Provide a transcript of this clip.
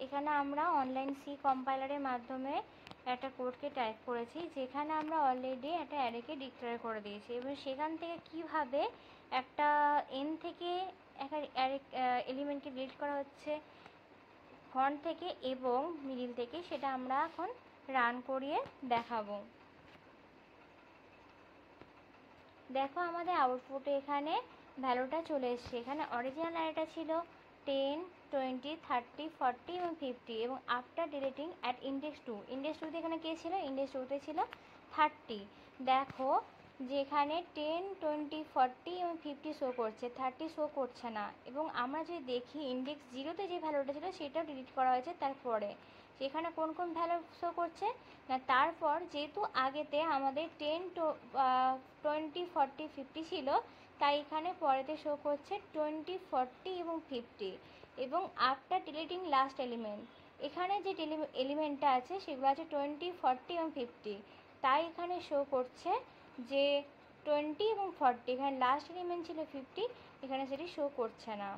এখানে আমরা online C কম্পাইলারের মাধ্যমে একটা কোডকে টাইপ করেছি, যেখানে আমরা অলরেডি একটা অ্যারেকে ডিক্লেয়ার করে দিয়েছি এবং সেখান থেকে কিভাবে একটা এন থেকে একটা অ্যারে এলিমেন্টকে ডিলিট করা হচ্ছে ফ্রন্ট থেকে এবং মিডিল থেকে, সেটা আমরা এখন রান করিয়ে দেখাবো। দেখো আমাদের আউটপুটে এখানে ভ্যালুটা চলে এসছে। এখানে অরিজিনাল অ্যারেটা ছিল 10, 20, 30, 40 এবং 50 এবং after deleting at index 2, index 2তে এখানে কে ছিল? ইন্ডেক্স 2তে ছিল 30। দেখো যেখানে 10, 20, 40 এবং 50 শো করছে, 30 শো করছে না। এবং আমরা যদি দেখি ইন্ডেক্স 0তে যে ভ্যালুটা ছিল সেটাও ডিলিট করা হয়েছে তারপরে। সেখানে কোন কোন ভ্যালু শো করছে না, তারপর যেহেতু আগেতে আমাদের 10, 20, 40, 50 ছিল, তাই এখানে পরেতে শো করছে 20, 40 এবং 50 এবং আফটার ডিলিটিং লাস্ট এলিমেন্ট, এখানে যে এলিমেন্টটা আছে সেগুলো আছে 20, 40 এবং 50, তাই এখানে শো করছে যে 20 এবং 40, এখানে লাস্ট এলিমেন্ট ছিল 50, এখানে সেটি শো করছে না।